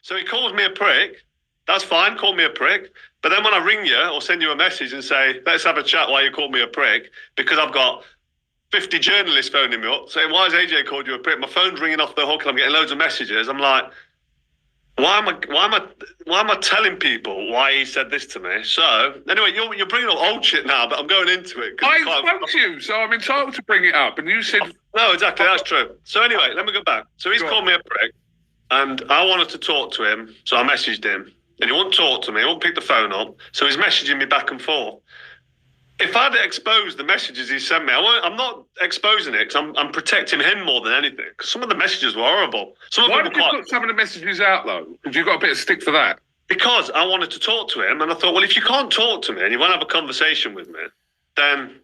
So he calls me a prick. That's fine, call me a prick. But then when I ring you or send you a message and say, let's have a chat why you called me a prick, because I've got 50 journalists phoning me up saying, why has AJ called you a prick? My phone's ringing off the hook and I'm getting loads of messages. I'm like, why am I telling people why he said this to me? So anyway, you're bringing up old shit now, but I'm going into it. I spoke to you, so I'm entitled to bring it up. And you said no, exactly, that's true. So anyway, let me go back. So he's called me a prick, and I wanted to talk to him, so I messaged him, and he won't talk to me. He won't pick the phone up. So he's messaging me back and forth. If I'd exposed the messages he sent me, I'm not exposing it because I'm protecting him more than anything. Because some of the messages were horrible. Why did you put some of the messages out though? Because you got a bit of stick for that. Because I wanted to talk to him, and I thought, well, if you can't talk to me and you won't have a conversation with me, then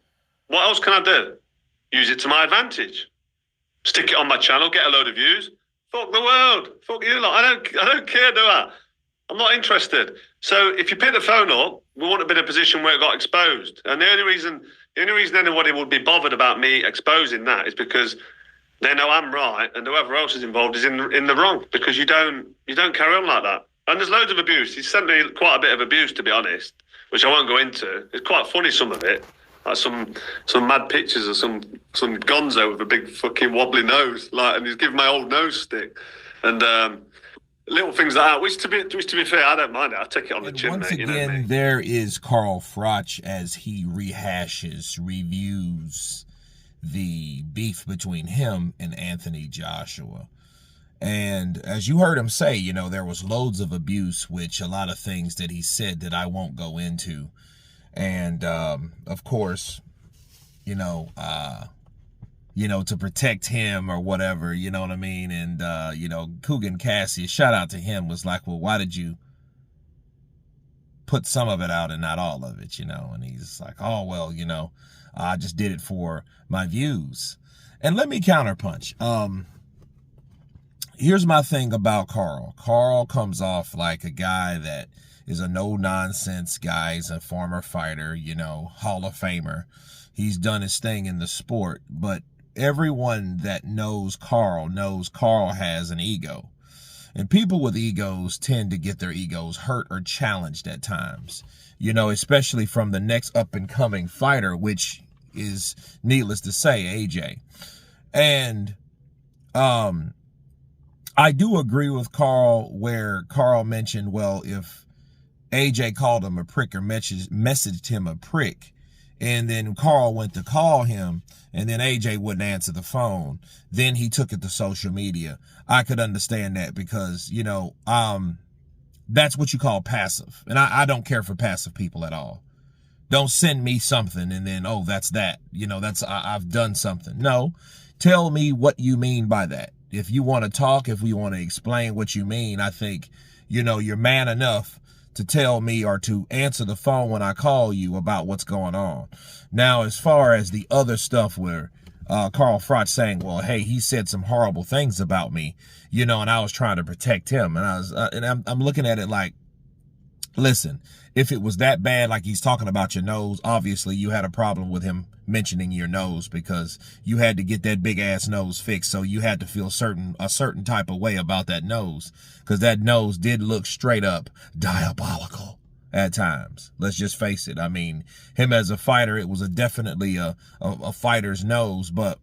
what else can I do? Use it to my advantage. Stick it on my channel, get a load of views. Fuck the world. Fuck you lot. I don't care, do I? I'm not interested. So if you pick the phone up, we wouldn't have been in a position where it got exposed. And the only reason anybody would be bothered about me exposing that is because they know I'm right, and whoever else is involved is in the wrong, because you don't carry on like that. And there's loads of abuse. He sent me quite a bit of abuse, to be honest, which I won't go into. It's quite funny, some of it. Like some mad pictures of some gonzo with a big fucking wobbly nose, and he's giving my old nose stick. And little things like that, which to be fair, I don't mind it. I take it on the chin, once mate. Again, you know me. There is Carl Froch as he reviews the beef between him and Anthony Joshua. And as you heard him say, there was loads of abuse, which a lot of things that he said that I won't go into. And, of course, to protect him or whatever, you know what I mean? And, Coogan Cassius, shout out to him, was like, well, why did you put some of it out and not all of it, And he's like, oh, well, I just did it for my views. And let me counterpunch. Here's my thing about Carl. Carl comes off like a guy that is a no-nonsense guy. He's a former fighter, Hall of Famer. He's done his thing in the sport, but everyone that knows Carl has an ego. And people with egos tend to get their egos hurt or challenged at times, especially from the next up-and-coming fighter, which is, needless to say, AJ. And I do agree with Carl where Carl mentioned, well, if AJ called him a prick or messaged him a prick, and then Carl went to call him, and then AJ wouldn't answer the phone, then he took it to social media. I could understand that because, that's what you call passive. And I don't care for passive people at all. Don't send me something and then, oh, that's that. I've done something. No, tell me what you mean by that. If you want to talk, if we want to explain what you mean, I think, you're man enough to tell me or to answer the phone when I call you about what's going on. Now, as far as the other stuff where Carl Froch saying, well, hey, he said some horrible things about me, and I was trying to protect him. And I'm looking at it like, listen, if it was that bad, like he's talking about your nose, obviously you had a problem with him mentioning your nose because you had to get that big ass nose fixed. So you had to feel a certain type of way about that nose, because that nose did look straight up diabolical at times. Let's just face it. I mean, him as a fighter, it was definitely a fighter's nose, but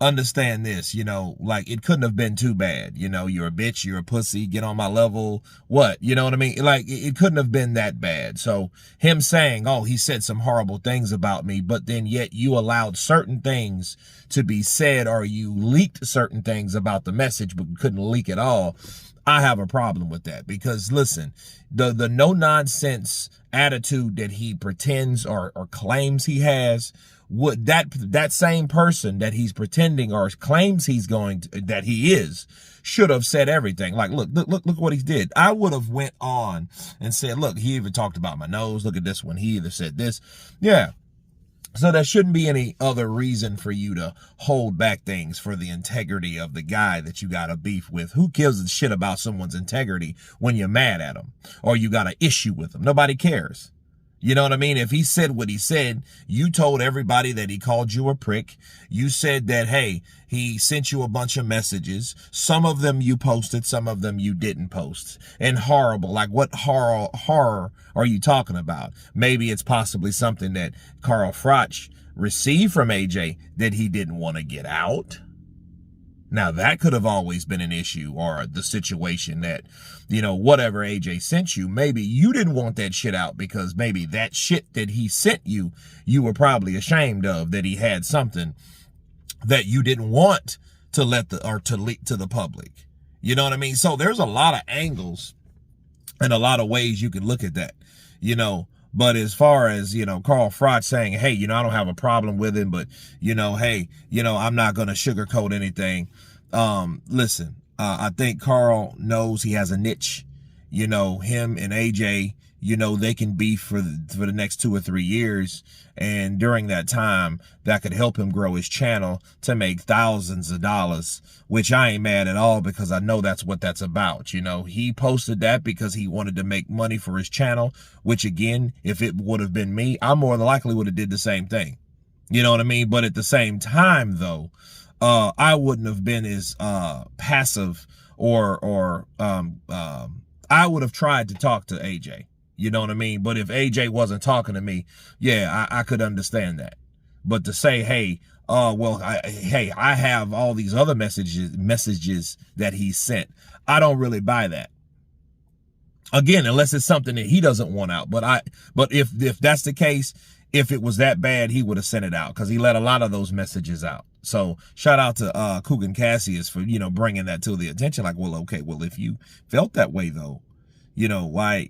understand this, like it couldn't have been too bad. You're a bitch, you're a pussy, get on my level. What? You know what I mean? Like it couldn't have been that bad. So him saying, oh, he said some horrible things about me, but then yet you allowed certain things to be said, or you leaked certain things about the message, but couldn't leak it all. I have a problem with that because listen, the no nonsense attitude that he pretends or claims he has, would that same person that he's pretending or claims that he is should have said everything. Like, look what he did. I would have went on and said, look, he even talked about my nose. Look at this one. He either said this. Yeah. So there shouldn't be any other reason for you to hold back things for the integrity of the guy that you got a beef with. Who gives a shit about someone's integrity when you're mad at them or you got an issue with them? Nobody cares. You know what I mean? If he said what he said, you told everybody that he called you a prick. You said that, hey, he sent you a bunch of messages. Some of them you posted, some of them you didn't post. And horrible, like what horror are you talking about? Maybe it's possibly something that Carl Froch received from AJ that he didn't want to get out. Now, that could have always been an issue, or the situation that, you know, whatever AJ sent you, maybe you didn't want that shit out because maybe that shit that he sent you, you were probably ashamed of, that he had something that you didn't want to to leak to the public. You know what I mean? So there's a lot of angles and a lot of ways you can look at that, you know. But as far as, you know, Carl Froch saying, hey, you know, I don't have a problem with him, but, you know, hey, you know, I'm not going to sugarcoat anything. Listen, I think Carl knows he has a niche. You know, him and AJ, you know, they can be for the next 2 or 3 years. And during that time, that could help him grow his channel to make thousands of dollars, which I ain't mad at all, because I know that's what that's about. You know, he posted that because he wanted to make money for his channel, which again, if it would have been me, I more than likely would have did the same thing. You know what I mean? But at the same time, though, I wouldn't have been as passive, or I would have tried to talk to AJ. You know what I mean? But if AJ wasn't talking to me, yeah, I could understand that. But to say, hey, well, I have all these other messages that he sent, I don't really buy that. Again, unless it's something that he doesn't want out. But if that's the case, if it was that bad, he would have sent it out, because he let a lot of those messages out. So shout out to Coogan Cassius for, you know, bringing that to the attention. Like, well, okay, well, if you felt that way, though, you know, why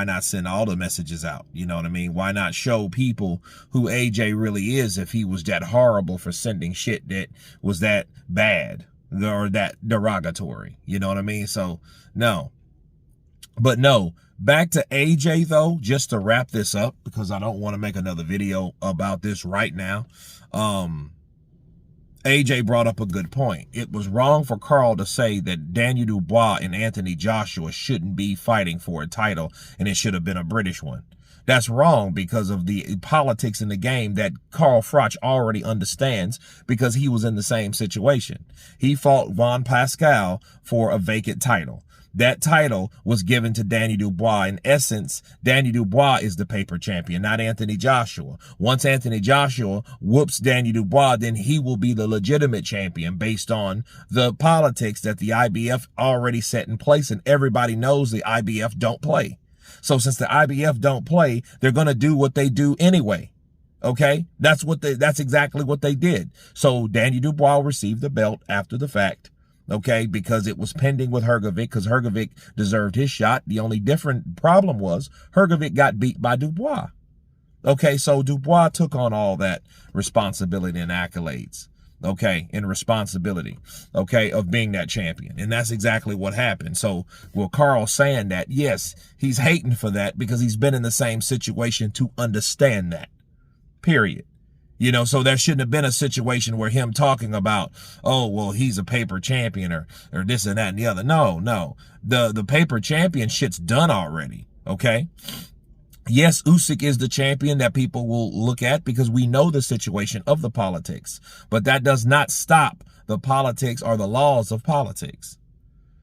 not send all the messages out? You know what I mean? Why not show people who AJ really is, if he was that horrible for sending shit that was that bad or that derogatory? You know what I mean? So, no. But no, back to AJ, though, just to wrap this up, because I don't want to make another video about this right now. AJ brought up a good point. It was wrong for Carl to say that Daniel Dubois and Anthony Joshua shouldn't be fighting for a title, and it should have been a British one. That's wrong because of the politics in the game that Carl Froch already understands, because he was in the same situation. He fought Juan Pascal for a vacant title. That title was given to Danny Dubois. In essence, Danny Dubois is the paper champion, not Anthony Joshua. Once Anthony Joshua whoops Danny Dubois, then he will be the legitimate champion based on the politics that the IBF already set in place. And everybody knows the IBF don't play. So since the IBF don't play, they're going to do what they do anyway. Okay? That's exactly what they did. So Danny Dubois received the belt after the fact. Okay, because it was pending with Hrgovic, because Hrgovic deserved his shot. The only different problem was Hrgovic got beat by Dubois. Okay, so Dubois took on all that responsibility and accolades, okay, and responsibility, okay, of being that champion. And that's exactly what happened. So, well, Carl saying that, yes, he's hating for that because he's been in the same situation to understand that, period. You know, so there shouldn't have been a situation where him talking about, oh, well, he's a paper champion or this and that and the other. No. The paper champion shit's done already, okay? Yes, Usyk is the champion that people will look at because we know the situation of the politics. But that does not stop the politics or the laws of politics.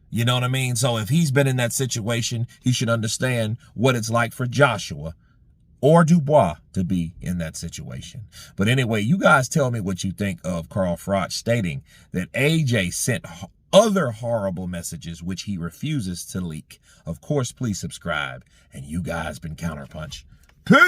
You know what I mean? So if he's been in that situation, he should understand what it's like for Joshua or Dubois to be in that situation. But anyway, you guys tell me what you think of Carl Froch stating that AJ sent other horrible messages which he refuses to leak. Of course, please subscribe. And you guys been Counterpunch. Peace!